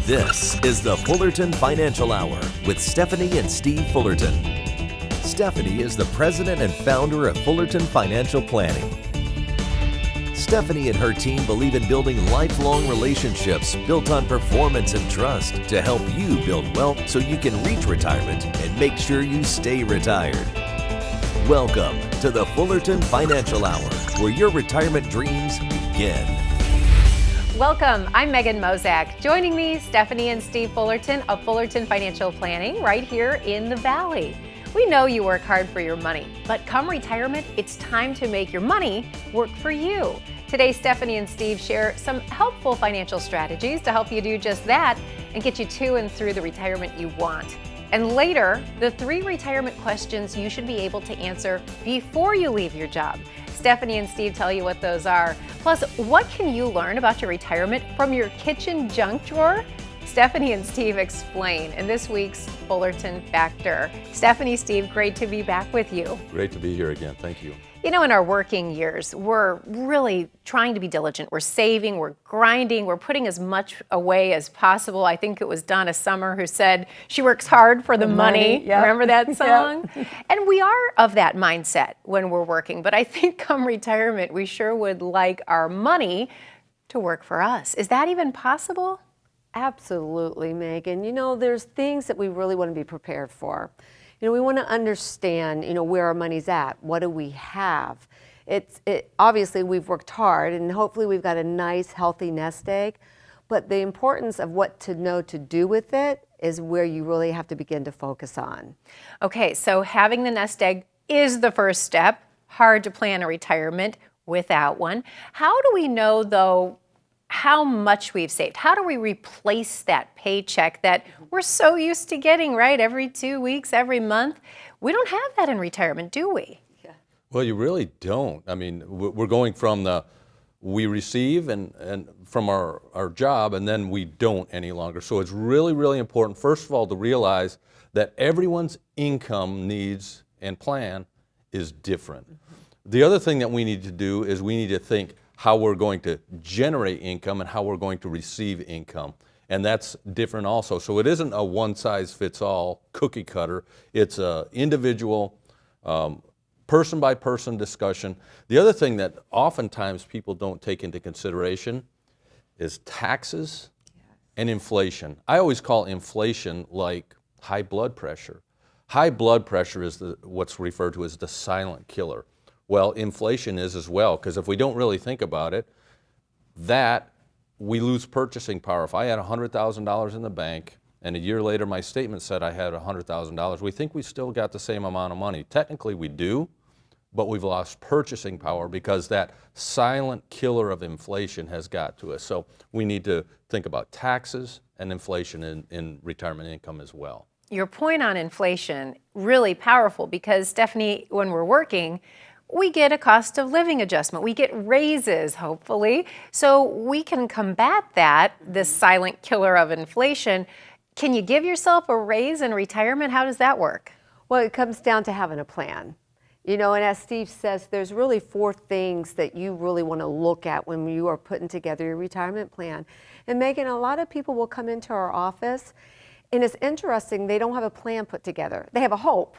This is the Fullerton Financial Hour with Stephanie and Steve Fullerton. Stephanie is the president and founder of Fullerton Financial Planning. Stephanie and her team believe in building lifelong relationships built on performance and trust to help you build wealth so you can reach retirement and make sure you stay retired. Welcome to the Fullerton Financial Hour, where your retirement dreams begin. Welcome, I'm Megan Mozak. Joining me, Stephanie and Steve Fullerton of Fullerton Financial Planning right here in the Valley. We know you work hard for your money, but come retirement, it's time to make your money work for you. Today, Stephanie and Steve share some helpful financial strategies to help you do just that and get you to and through the retirement you want. And later, the 3 retirement questions you should be able to answer before you leave your job. Stephanie and Steve tell you what those are. Plus, what can you learn about your retirement from your kitchen junk drawer? Stephanie and Steve explain in this week's Fullerton Factor. Stephanie, Steve, great to be back with you. Great to be here again. Thank you. You know, in our working years, we're really trying to be diligent. We're saving, we're grinding, we're putting as much away as possible. I think it was Donna Summer who said she works hard for the money. Yep. Remember that song? Yep. And we are of that mindset when we're working. But I think come retirement, we sure would like our money to work for us. Is that even possible? Absolutely, Megan. You know, there's things that we really want to be prepared for. You know, we want to understand, where our money's at. What do we have? Obviously, we've worked hard, and hopefully we've got a nice, healthy nest egg. But the importance of what to know to do with it is where you really have to begin to focus on. Okay, so having the nest egg is the first step. Hard to plan a retirement without one. How do we know, though, how much we've saved? How do we replace that paycheck that we're so used to getting, right? Every 2 weeks, every month. We don't have that in retirement, do we? Yeah. Well, you really don't. I mean, we're going from we receive and from our job, and then we don't any longer. So it's really, really important, first of all, to realize that everyone's income needs and plan is different. Mm-hmm. The other thing that we need to do is we need to think how we're going to generate income and how we're going to receive income. And that's different also. So it isn't a one-size-fits-all cookie cutter. It's an individual, person-by-person discussion. The other thing that oftentimes people don't take into consideration is taxes and inflation. I always call inflation like high blood pressure. High blood pressure is what's referred to as the silent killer. Well, inflation is as well, because if we don't really think about it, that we lose purchasing power. If I had $100,000 in the bank and a year later my statement said I had $100,000, we think we still got the same amount of money. Technically we do, but we've lost purchasing power because that silent killer of inflation has got to us. So we need to think about taxes and inflation in retirement income as well. Your point on inflation, really powerful, because Stephanie, when we're working, we get a cost of living adjustment. We get raises, hopefully, so we can combat that, this silent killer of inflation. Can you give yourself a raise in retirement? How does that work? Well, it comes down to having a plan. And as Steve says, there's really 4 things that you really want to look at when you are putting together your retirement plan. And Megan, a lot of people will come into our office, and it's interesting, they don't have a plan put together. They have a hope.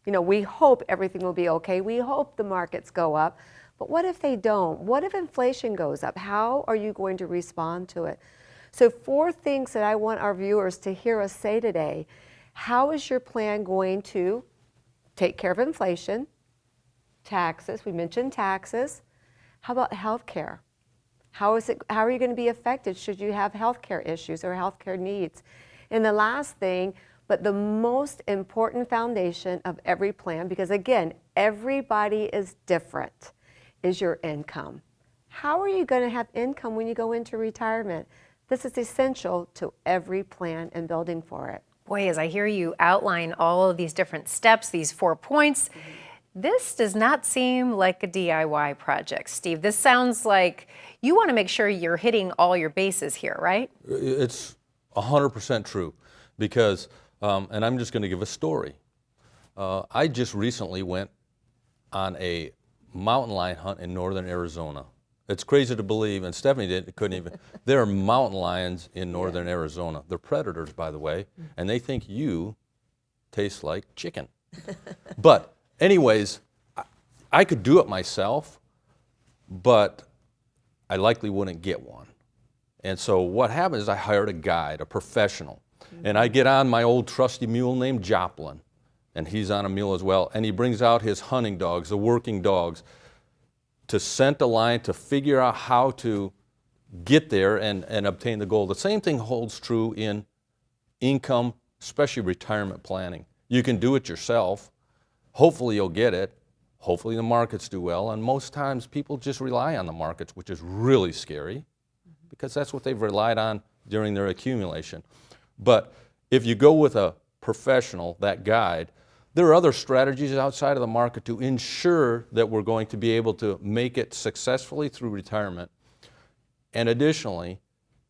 We hope everything will be okay. We hope the markets go up. But what if they don't? What if inflation goes up? How are you going to respond to it? So 4 things that I want our viewers to hear us say today. How is your plan going to take care of inflation? Taxes, we mentioned taxes. How about health care? How are you going to be affected should you have health care issues or health care needs? And the last thing, but the most important foundation of every plan, because again, everybody is different, is your income. How are you going to have income when you go into retirement? This is essential to every plan and building for it. Boy, as I hear you outline all of these different steps, these 4 points, this does not seem like a DIY project, Steve. This sounds like you want to make sure you're hitting all your bases here, right? It's 100% true, because and I'm just going to give a story. I just recently went on a mountain lion hunt in northern Arizona. It's crazy to believe, and Stephanie couldn't even. There are mountain lions in northern Arizona. They're predators, by the way, and they think you taste like chicken. But anyways, I could do it myself, but I likely wouldn't get one. And so what happened is I hired a guide, a professional, and I get on my old trusty mule named Joplin, and he's on a mule as well, and he brings out his hunting dogs, the working dogs, to scent a line, to figure out how to get there and obtain the goal. The same thing holds true in income, especially retirement planning. You can do it yourself. Hopefully you'll get it. Hopefully the markets do well, and most times people just rely on the markets, which is really scary because that's what they've relied on during their accumulation. But if you go with a professional, that guide, there are other strategies outside of the market to ensure that we're going to be able to make it successfully through retirement, and additionally,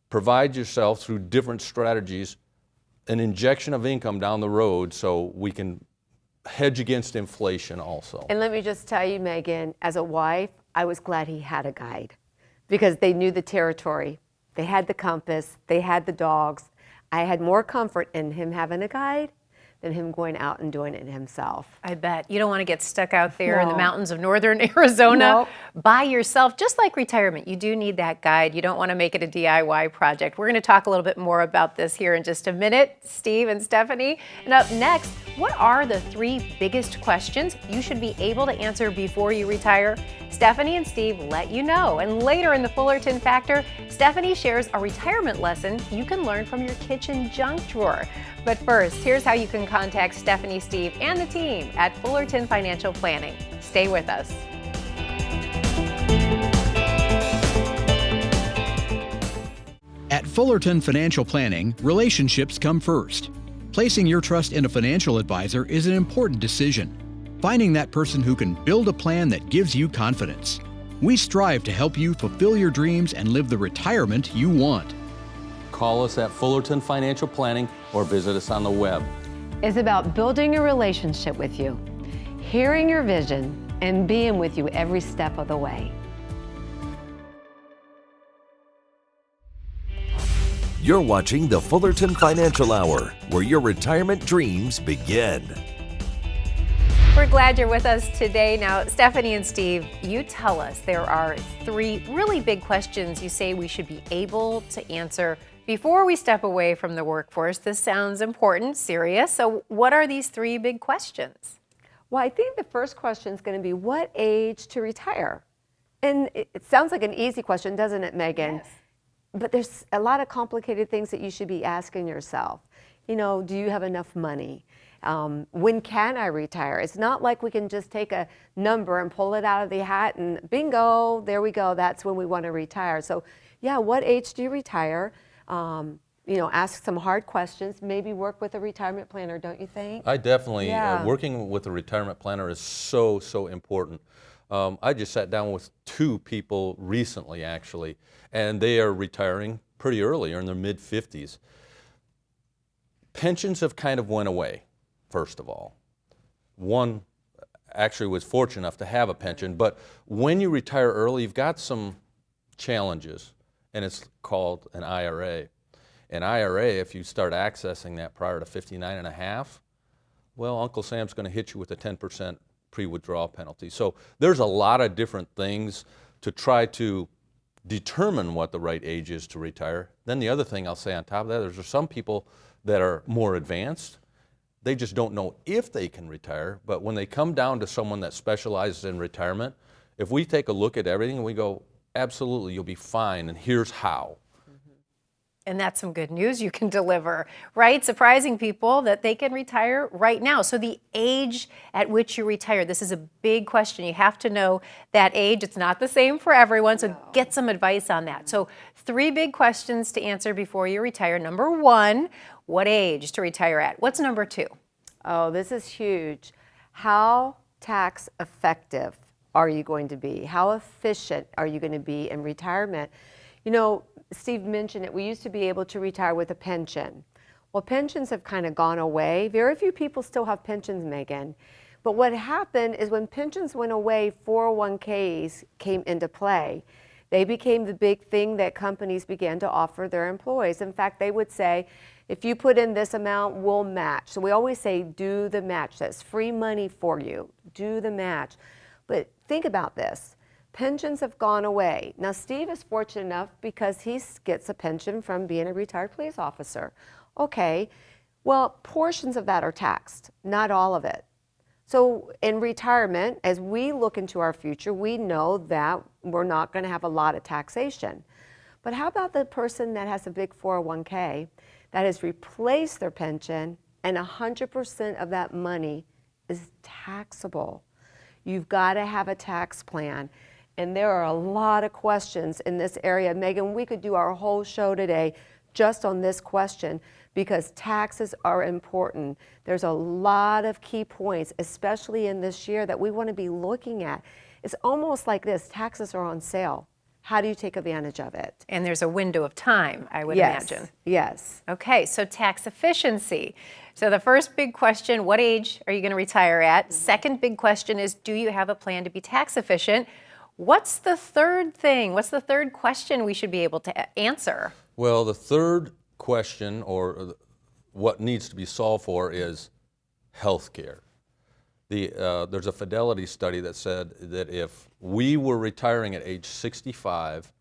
provide yourself through different strategies an injection of income down the road so we can hedge against inflation also. And let me just tell you, Megan, as a wife, I was glad he had a guide because they knew the territory. They had the compass, they had the dogs. I had more comfort in him having a guide than him going out and doing it himself. I bet. You don't want to get stuck out there in the No. mountains of northern Arizona Nope. by yourself. Just like retirement, you do need that guide. You don't want to make it a DIY project. We're going to talk a little bit more about this here in just a minute, Steve and Stephanie. And up next, what are the 3 biggest questions you should be able to answer before you retire? Stephanie and Steve let you know. And later in the Fullerton Factor, Stephanie shares a retirement lesson you can learn from your kitchen junk drawer. But first, here's how you can contact Stephanie, Steve, and the team at Fullerton Financial Planning. Stay with us. At Fullerton Financial Planning, relationships come first. Placing your trust in a financial advisor is an important decision. Finding that person who can build a plan that gives you confidence. We strive to help you fulfill your dreams and live the retirement you want. Call us at Fullerton Financial Planning or visit us on the web. It's about building a relationship with you, hearing your vision, and being with you every step of the way. You're watching the Fullerton Financial Hour, where your retirement dreams begin. We're glad you're with us today. Now, Stephanie and Steve, you tell us there are 3 really big questions you say we should be able to answer before we step away from the workforce. This sounds important, serious. So what are these 3 big questions? Well, I think the first question is going to be what age to retire? And it sounds like an easy question, doesn't it, Megan? Yes. But there's a lot of complicated things that you should be asking yourself. You know, do you have enough money? When can I retire? It's not like we can just take a number and pull it out of the hat and bingo, there we go, that's when we want to retire. So yeah, what age do you retire? You know, ask some hard questions, maybe work with a retirement planner, don't you think? I definitely, Yeah. working with a retirement planner is so important. I just sat down with 2 people recently, actually, and they are retiring pretty early, or in their mid-50s. Pensions have kind of went away, first of all. One actually was fortunate enough to have a pension, but when you retire early, you've got some challenges, and it's called an IRA. An IRA, if you start accessing that prior to 59 and a half, well, Uncle Sam's going to hit you with a 10% pre-withdrawal penalty. So there's a lot of different things to try to determine what the right age is to retire. Then the other thing I'll say on top of that, there's some people that are more advanced. They just don't know if they can retire, but when they come down to someone that specializes in retirement, if we take a look at everything and we go, absolutely, you'll be fine, and here's how. And that's some good news you can deliver, right? Surprising people that they can retire right now. So the age at which you retire, this is a big question. You have to know that age. It's not the same for everyone, so get some advice on that. So 3 big questions to answer before you retire. Number 1, what age to retire at? What's number 2? Oh, this is huge. How tax effective are you going to be? How efficient are you going to be in retirement? You know, Steve mentioned it. We used to be able to retire with a pension. Well, pensions have kind of gone away. Very few people still have pensions, Megan. But what happened is when pensions went away, 401ks came into play. They became the big thing that companies began to offer their employees. In fact, they would say, if you put in this amount, we'll match. So we always say, do the match. That's free money for you. Do the match. But think about this. Pensions have gone away. Now, Steve is fortunate enough because he gets a pension from being a retired police officer. Okay, well, portions of that are taxed, not all of it. So in retirement, as we look into our future, we know that we're not going to have a lot of taxation. But how about the person that has a big 401k that has replaced their pension and 100% of that money is taxable? You've got to have a tax plan. And there are a lot of questions in this area. Megan, we could do our whole show today just on this question because taxes are important. There's a lot of key points, especially in this year, that we want to be looking at. It's almost like this, taxes are on sale. How do you take advantage of it? And there's a window of time, I would imagine. Yes. Okay, so tax efficiency. So the first big question, what age are you going to retire at? Second big question is, do you have a plan to be tax efficient? What's the third thing? What's the third question we should be able to answer? Well, the third question, or what needs to be solved for, is health care. There's a Fidelity study that said that if we were retiring at age 65,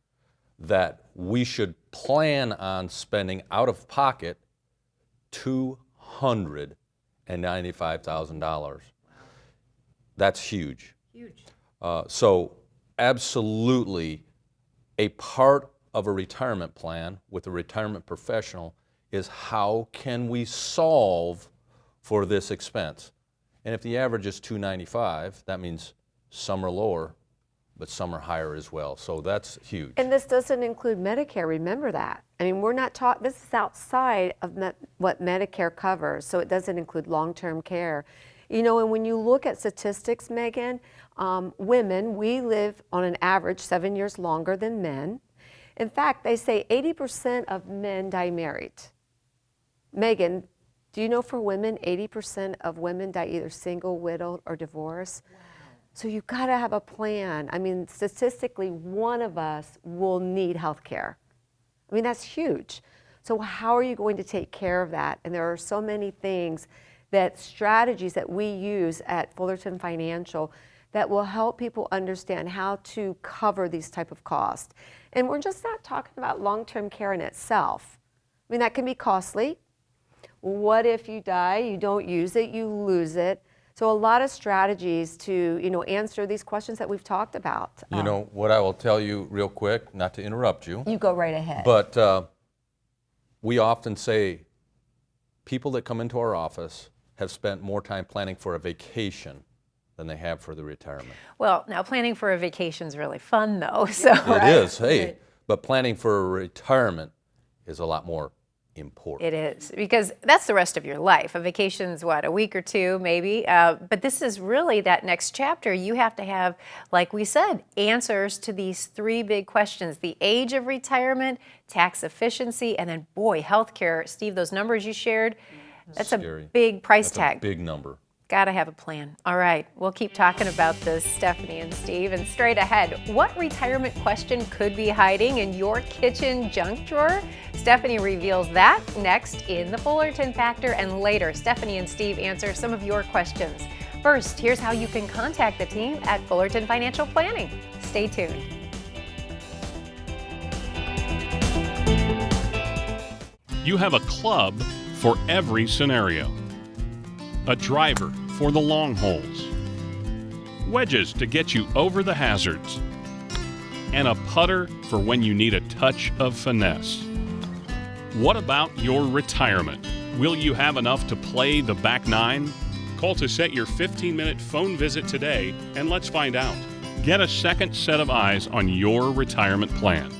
that we should plan on spending out of pocket $295,000. That's huge. Huge. So absolutely, a part of a retirement plan with a retirement professional is how can we solve for this expense? And if the average is $295, that means some are lower, but some are higher as well. So that's huge. And this doesn't include Medicare, remember that. I mean, we're not talking, this is outside of what Medicare covers, so it doesn't include long-term care. You know, and when you look at statistics, Megan, women, we live on an average 7 years longer than men. In fact, they say 80% of men die married. Megan, do you know for women, 80% of women die either single, widowed, or divorced? Wow. So you've got to have a plan. I mean, statistically, one of us will need health care. I mean, that's huge. So how are you going to take care of that? And there are so many things, strategies that we use at Fullerton Financial that will help people understand how to cover these type of costs. And we're just not talking about long-term care in itself. I mean, that can be costly. What if you die, you don't use it, you lose it? So a lot of strategies to, answer these questions that we've talked about. You know, what I will tell you real quick, not to interrupt you. You go right ahead. But we often say people that come into our office have spent more time planning for a vacation than they have for the retirement. Well, now planning for a vacation is really fun though. So it is, hey, but planning for a retirement is a lot more important. It is, because that's the rest of your life. A vacation's what, a week or two maybe, but this is really that next chapter. You have to have, like we said, answers to these three big questions: the age of retirement, tax efficiency, and then boy, healthcare. Steve, those numbers you shared, that's scary. A big price That's tag. a big number. Got to have a plan. All right, we'll keep talking about this, Stephanie and Steve. And straight ahead, what retirement question could be hiding in your kitchen junk drawer? Stephanie reveals that next in the Fullerton Factor, and later, Stephanie and Steve answer some of your questions. First, here's how you can contact the team at Fullerton Financial Planning. Stay tuned. You have a club for every scenario. A driver for the long holes, wedges to get you over the hazards, and a putter for when you need a touch of finesse. What about your retirement? Will you have enough to play the back nine? Call to set your 15-minute phone visit today and let's find out. Get a second set of eyes on your retirement plan.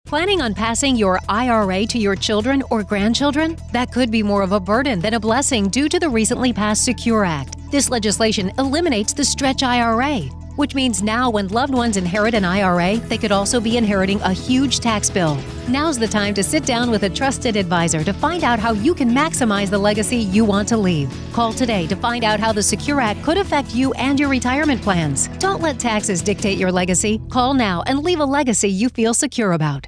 Planning on passing your IRA to your children or grandchildren? That could be more of a burden than a blessing due to the recently passed Secure Act. This legislation eliminates the Stretch IRA. which means now when loved ones inherit an IRA, they could also be inheriting a huge tax bill. Now's the time to sit down with a trusted advisor to find out how you can maximize the legacy you want to leave. Call today to find out how the Secure Act could affect you and your retirement plans. Don't let taxes dictate your legacy. Call now and leave a legacy you feel secure about.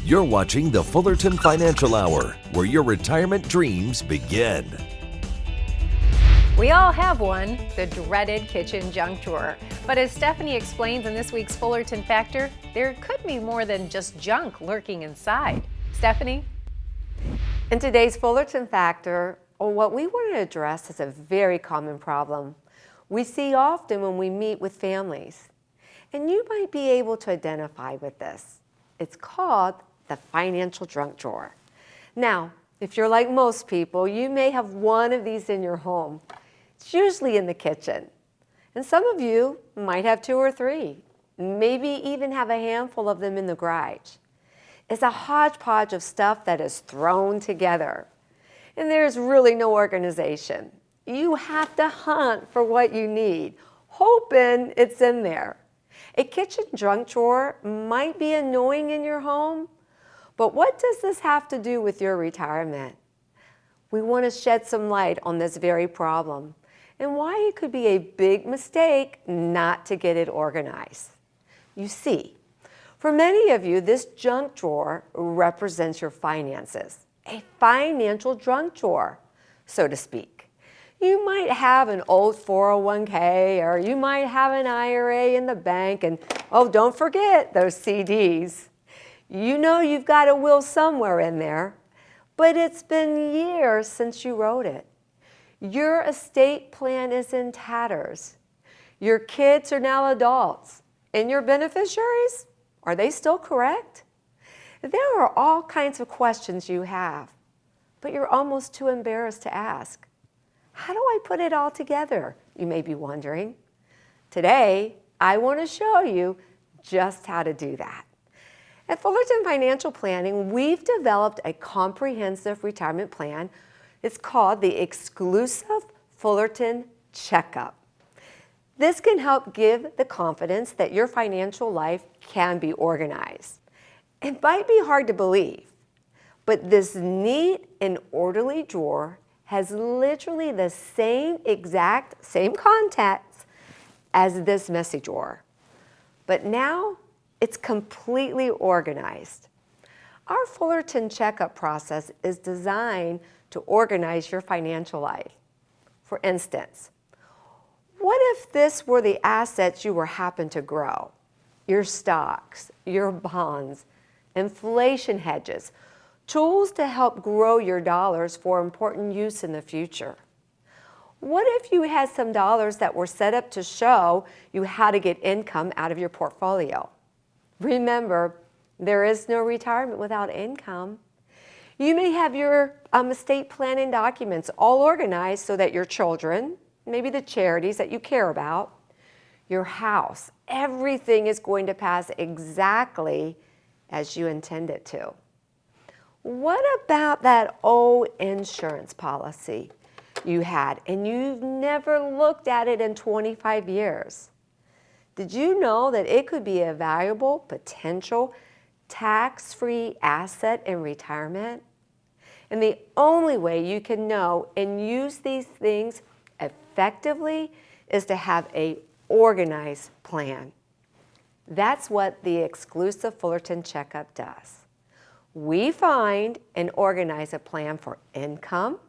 You're watching the Fullerton Financial Hour, where your retirement dreams begin. We all have one, the dreaded kitchen junk drawer. But as Stephanie explains in this week's Fullerton Factor, there could be more than just junk lurking inside. Stephanie? In today's Fullerton Factor, what we want to address is a very common problem we see often when we meet with families. And you might be able to identify with this. It's called the financial junk drawer. Now, if you're like most people, you may have one of these in your home. It's usually in the kitchen. And some of you might have 2 or 3, maybe even have a handful of them in the garage. It's a hodgepodge of stuff that is thrown together. And there's really no organization. You have to hunt for what you need, hoping it's in there. A kitchen junk drawer might be annoying in your home, but what does this have to do with your retirement? We want to shed some light on this very problem and why it could be a big mistake not to get it organized. You see, for many of you, this junk drawer represents your finances, a financial junk drawer, so to speak. You might have an old 401k, or you might have an IRA in the bank, and oh, don't forget those CDs. You know you've got a will somewhere in there, but it's been years since you wrote it. Your estate plan is in tatters. Your kids are now adults, and your beneficiaries, are they still correct? There are all kinds of questions you have, but you're almost too embarrassed to ask. How do I put it all together, you may be wondering. Today, I want to show you just how to do that. At Fullerton Financial Planning, we've developed a comprehensive retirement plan. It's called the Exclusive Fullerton Checkup. This can help give the confidence that your financial life can be organized. It might be hard to believe, but this neat and orderly drawer has literally the same contents as this messy drawer. But now it's completely organized. Our Fullerton checkup process is designed to organize your financial life. For instance, what if this were the assets you were happen to grow? Your stocks, your bonds, inflation hedges, tools to help grow your dollars for important use in the future. What if you had some dollars that were set up to show you how to get income out of your portfolio? Remember, there is no retirement without income. You may have your estate planning documents all organized so that your children, maybe the charities that you care about, your house, everything is going to pass exactly as you intend it to. What about that old insurance policy you had and you've never looked at it in 25 years? Did you know that it could be a valuable potential tax-free asset in retirement? And the only way you can know and use these things effectively is to have an organized plan. That's what the Exclusive Fullerton Checkup does. We find and organize a plan for income,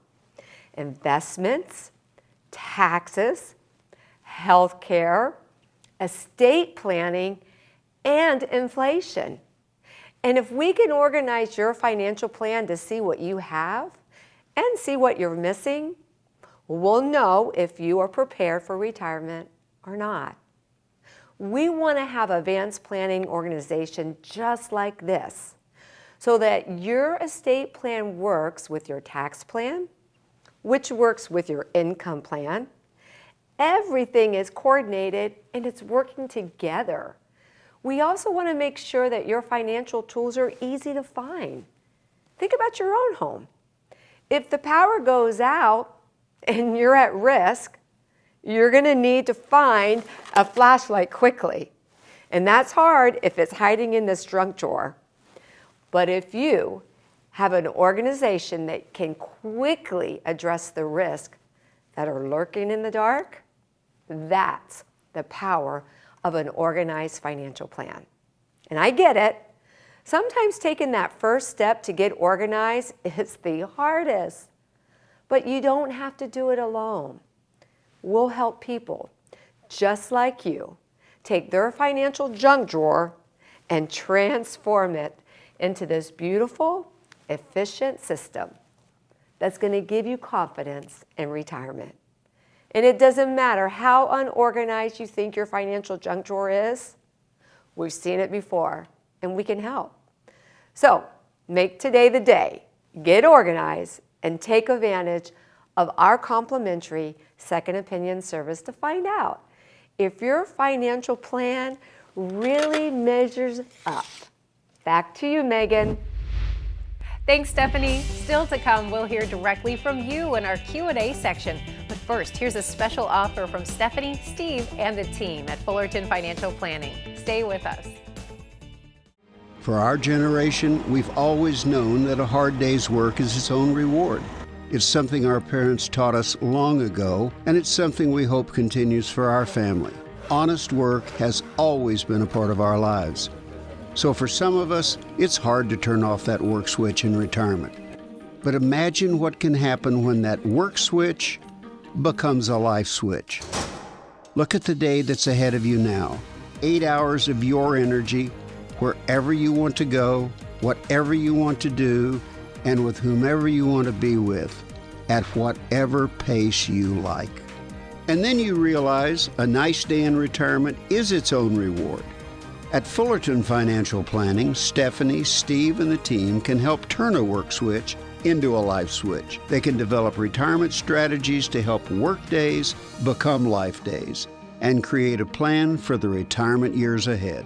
investments, taxes, health care, estate planning, and inflation. And if we can organize your financial plan to see what you have and see what you're missing, we'll know if you are prepared for retirement or not. We want to have advanced planning organization just like this, so that your estate plan works with your tax plan, which works with your income plan. Everything is coordinated and it's working together. We also want to make sure that your financial tools are easy to find. Think about your own home. If the power goes out and you're at risk, you're going to need to find a flashlight quickly. And that's hard if it's hiding in this junk drawer. But if you have an organization that can quickly address the risk that are lurking in the dark, that's the power of an organized financial plan. And I get it. Sometimes taking that first step to get organized is the hardest. But you don't have to do it alone. We'll help people just like you take their financial junk drawer and transform it into this beautiful, efficient system that's going to give you confidence in retirement. And it doesn't matter how unorganized you think your financial junk drawer is, we've seen it before, and we can help. So make today the day, get organized, and take advantage of our complimentary second opinion service to find out if your financial plan really measures up. Back to you, Megan. Thanks, Stephanie. Still to come, we'll hear directly from you in our Q&A section. But first, here's a special offer from Stephanie, Steve, and the team at Fullerton Financial Planning. Stay with us. For our generation, we've always known that a hard day's work is its own reward. It's something our parents taught us long ago, and it's something we hope continues for our family. Honest work has always been a part of our lives. So for some of us, it's hard to turn off that work switch in retirement. But imagine what can happen when that work switch becomes a life switch. Look at the day that's ahead of you now. 8 hours of your energy, wherever you want to go, whatever you want to do, and with whomever you want to be with, at whatever pace you like. And then you realize a nice day in retirement is its own reward. At Fullerton Financial Planning, Stephanie, Steve, and the team can help turn a work switch into a life switch. They can develop retirement strategies to help work days become life days and create a plan for the retirement years ahead.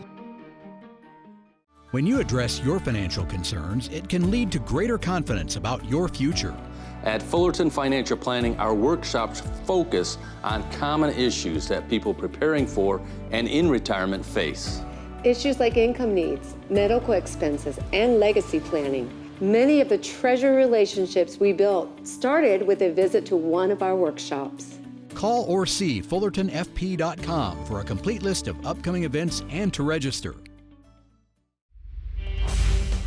When you address your financial concerns, it can lead to greater confidence about your future. At Fullerton Financial Planning, our workshops focus on common issues that people preparing for and in retirement face. Issues like income needs, medical expenses, and legacy planning. Many of the treasury relationships we built started with a visit to one of our workshops. Call or see FullertonFP.com for a complete list of upcoming events and to register.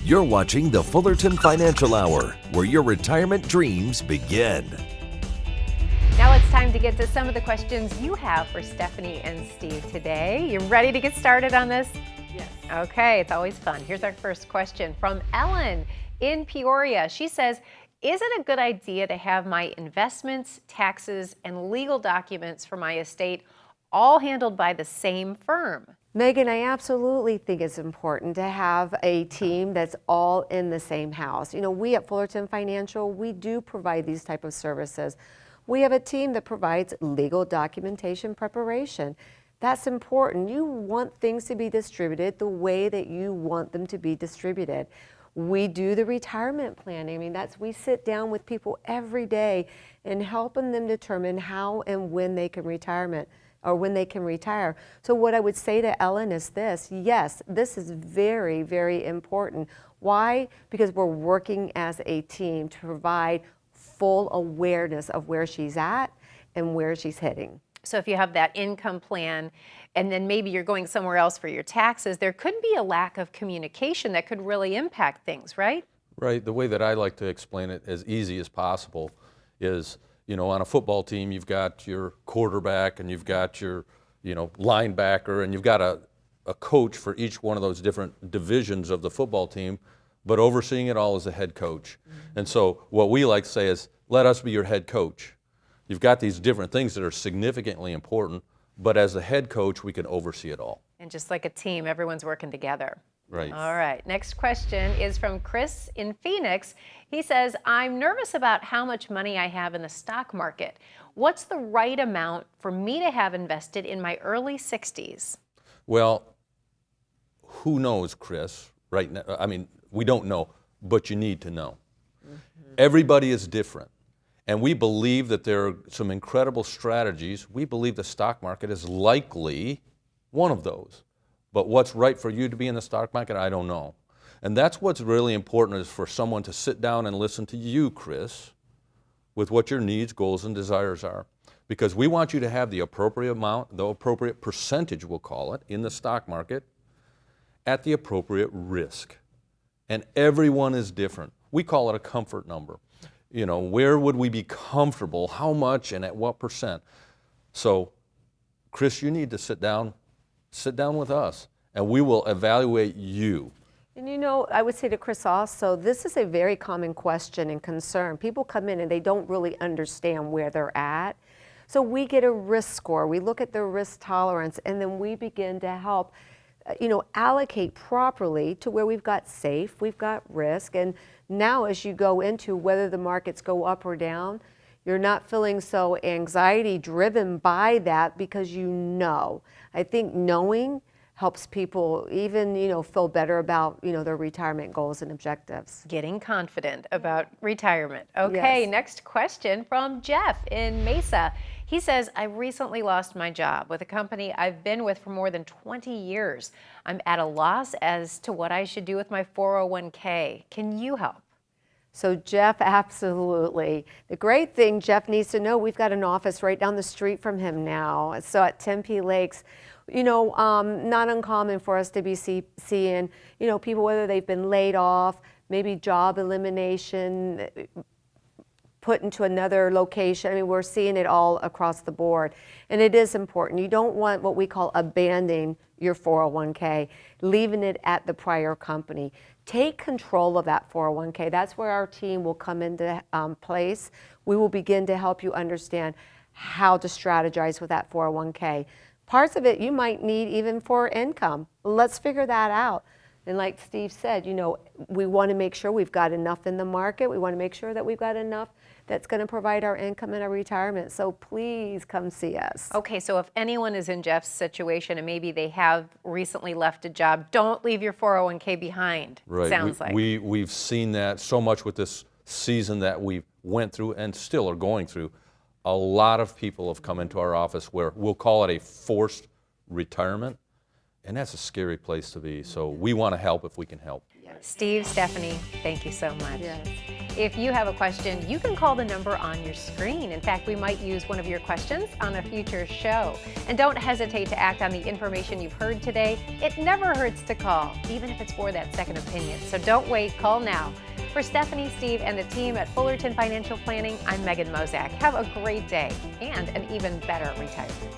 You're watching the Fullerton Financial Hour, where your retirement dreams begin. Now it's time to get to some of the questions you have for Stephanie and Steve today. You ready to get started on this? Yes. Okay, it's always fun. Here's our first question from Ellen in Peoria. She says, is it a good idea to have my investments, taxes, and legal documents for my estate all handled by the same firm? Megan, I absolutely think it's important to have a team that's all in the same house. You know, we at Fullerton Financial, we do provide these type of services. We have a team that provides legal documentation preparation. That's important. You want things to be distributed the way that you want them to be distributed. We do the retirement planning. I mean, we sit down with people every day and helping them determine how and when they can retire. So what I would say to Ellen is this: yes, this is very, very important. Why? Because we're working as a team to provide full awareness of where she's at and where she's heading. So if you have that income plan and then maybe you're going somewhere else for your taxes, there could be a lack of communication that could really impact things, right? Right. The way that I like to explain it as easy as possible is, you know, on a football team, you've got your quarterback and you've got your, linebacker, and you've got a coach for each one of those different divisions of the football team, but overseeing it all is the head coach. Mm-hmm. And so what we like to say is, let us be your head coach. You've got these different things that are significantly important, but as the head coach, we can oversee it all. And just like a team, everyone's working together. Right. All right. Next question is from Chris in Phoenix. He says, I'm nervous about how much money I have in the stock market. What's the right amount for me to have invested in my early 60s? Well, who knows, Chris, right now? I mean, we don't know, but you need to know. Mm-hmm. Everybody is different. And we believe that there are some incredible strategies. We believe the stock market is likely one of those. But what's right for you to be in the stock market, I don't know. And that's what's really important, is for someone to sit down and listen to you, Chris, with what your needs, goals, and desires are. Because we want you to have the appropriate amount, the appropriate percentage, we'll call it, in the stock market at the appropriate risk. And everyone is different. We call it a comfort number. You know, where would we be comfortable, how much, and at what percent? So, Chris, you need to sit down with us, and we will evaluate you. And you know, I would say to Chris also, this is a very common question and concern. People come in and they don't really understand where they're at. So we get a risk score, we look at their risk tolerance, and then we begin to help allocate properly to where we've got safe, we've got risk, and now as you go into whether the markets go up or down, you're not feeling so anxiety driven by that, because you know. I think knowing helps people even, feel better about, their retirement goals and objectives. Getting confident about retirement. Okay, Yes. Next question from Jeff in Mesa. He says, I recently lost my job with a company I've been with for more than 20 years. I'm at a loss as to what I should do with my 401k. Can you help? So Jeff, absolutely. The great thing Jeff needs to know, we've got an office right down the street from him now. So at Tempe Lakes, not uncommon for us to be seeing, people, whether they've been laid off, maybe job elimination, put into another location. I mean, we're seeing it all across the board. And it is important. You don't want what we call abandoning your 401k, leaving it at the prior company. Take control of that 401k. That's where our team will come into place. We will begin to help you understand how to strategize with that 401k. Parts of it you might need even for income. Let's figure that out. And like Steve said, we want to make sure we've got enough in the market. We want to make sure that we've got enough that's going to provide our income and our retirement. So please come see us. Okay, so if anyone is in Jeff's situation and maybe they have recently left a job, don't leave your 401k behind. Right. Sounds like. We've seen that so much with this season that we went through and still are going through. A lot of people have come into our office where we'll call it a forced retirement, and that's a scary place to be. So we want to help if we can help. Steve, Stephanie, thank you so much. Yes. If you have a question, you can call the number on your screen. In fact, we might use one of your questions on a future show. And don't hesitate to act on the information you've heard today. It never hurts to call, even if it's for that second opinion. So don't wait, call now. For Stephanie, Steve, and the team at Fullerton Financial Planning, I'm Megan Mozak. Have a great day and an even better retirement.